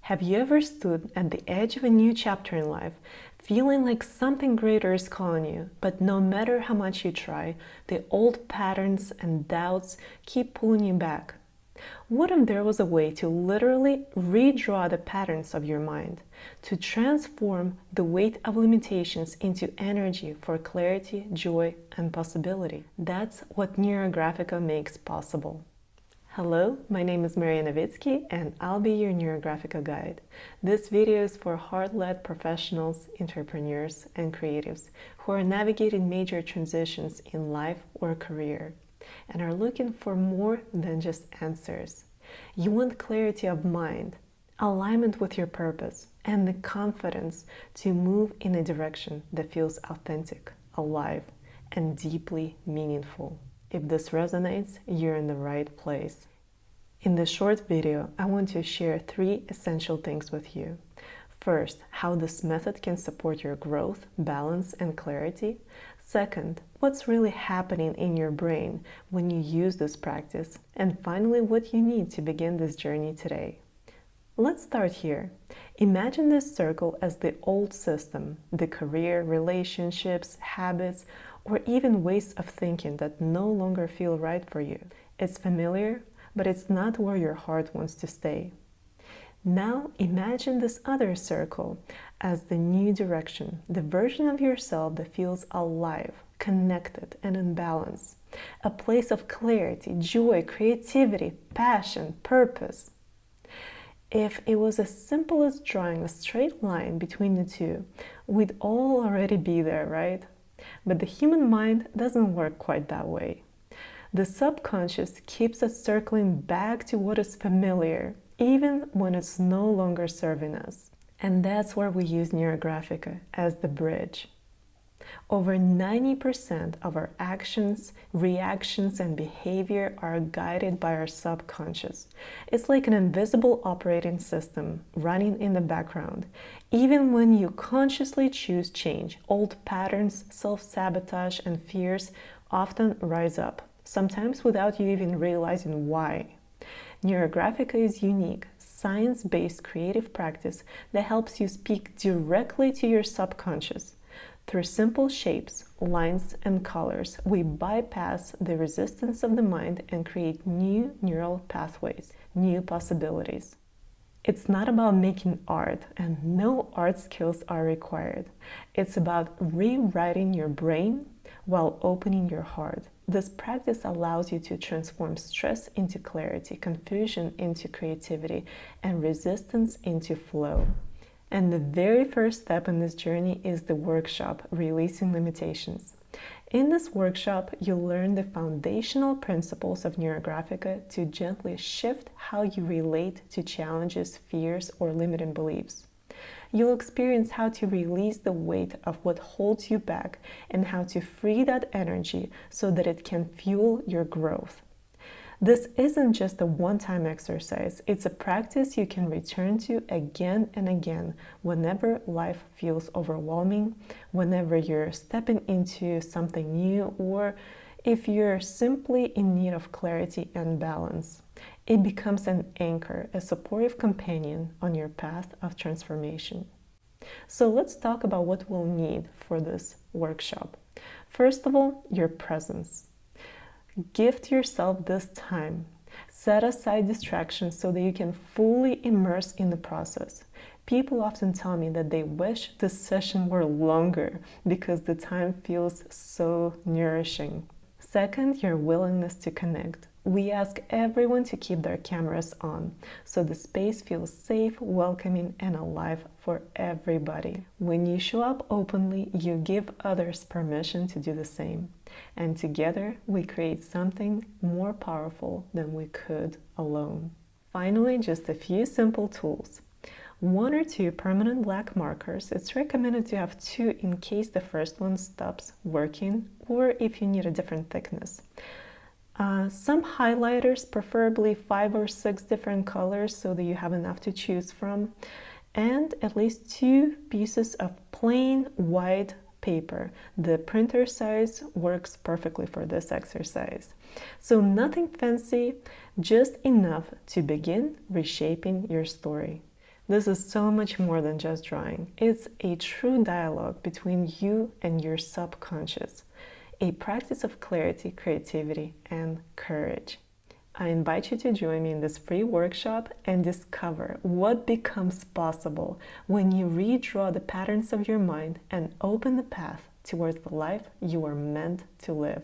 Have you ever stood at the edge of a new chapter in life, feeling like something greater is calling you, but no matter how much you try, the old patterns and doubts keep pulling you back? What if there was a way to literally redraw the patterns of your mind, to transform the weight of limitations into energy for clarity, joy, and possibility? That's what Neurographica makes possible. Hello, my name is Mariya Navitsky and I'll be your Neurographica guide. This video is for heart-led professionals, entrepreneurs, and creatives who are navigating major transitions in life or career and are looking for more than just answers. You want clarity of mind, alignment with your purpose, and the confidence to move in a direction that feels authentic, alive, and deeply meaningful. If this resonates, you're in the right place. In this short video, I want to share 3 essential things with you. First, how this method can support your growth, balance, and clarity. Second, what's really happening in your brain when you use this practice. And finally, what you need to begin this journey today. Let's start here. Imagine this circle as the old system, the career, relationships, habits, or even ways of thinking that no longer feel right for you. It's familiar, but it's not where your heart wants to stay. Now imagine this other circle as the new direction, the version of yourself that feels alive, connected, and in balance. A place of clarity, joy, creativity, passion, purpose. If it was as simple as drawing a straight line between the two, we'd all already be there, right? But the human mind doesn't work quite that way. The subconscious keeps us circling back to what is familiar, even when it's no longer serving us. And that's where we use Neurographica as the bridge. Over 90% of our actions, reactions, and behavior are guided by our subconscious. It's like an invisible operating system running in the background. Even when you consciously choose change, old patterns, self-sabotage, and fears often rise up, sometimes without you even realizing why. Neurographica is unique, science-based creative practice that helps you speak directly to your subconscious. Through simple shapes, lines, and colors, we bypass the resistance of the mind and create new neural pathways, new possibilities. It's not about making art, and no art skills are required. It's about rewriting your brain while opening your heart. This practice allows you to transform stress into clarity, confusion into creativity, and resistance into flow. And the very first step in this journey is the workshop, Releasing Limitations. In this workshop, you'll learn the foundational principles of Neurographica to gently shift how you relate to challenges, fears, or limiting beliefs. You'll experience how to release the weight of what holds you back and how to free that energy so that it can fuel your growth. This isn't just a one-time exercise, it's a practice you can return to again and again whenever life feels overwhelming, whenever you're stepping into something new, or if you're simply in need of clarity and balance. It becomes an anchor, a supportive companion on your path of transformation. So let's talk about what we'll need for this workshop. First of all, your presence. Gift yourself this time. Set aside distractions so that you can fully immerse in the process. People often tell me that they wish this session were longer because the time feels so nourishing. Second, your willingness to connect. We ask everyone to keep their cameras on, so the space feels safe, welcoming, and alive for everybody. When you show up openly, you give others permission to do the same. And together, we create something more powerful than we could alone. Finally, just a few simple tools. 1 or 2 permanent black markers. It's recommended to have 2 in case the first one stops working or if you need a different thickness. Some highlighters, preferably 5 or 6 different colors so that you have enough to choose from, and at least 2 pieces of plain white paper. The printer size works perfectly for this exercise. So nothing fancy, just enough to begin reshaping your story. This is so much more than just drawing. It's a true dialogue between you and your subconscious, a practice of clarity, creativity, and courage. I invite you to join me in this free workshop and discover what becomes possible when you redraw the patterns of your mind and open the path towards the life you are meant to live.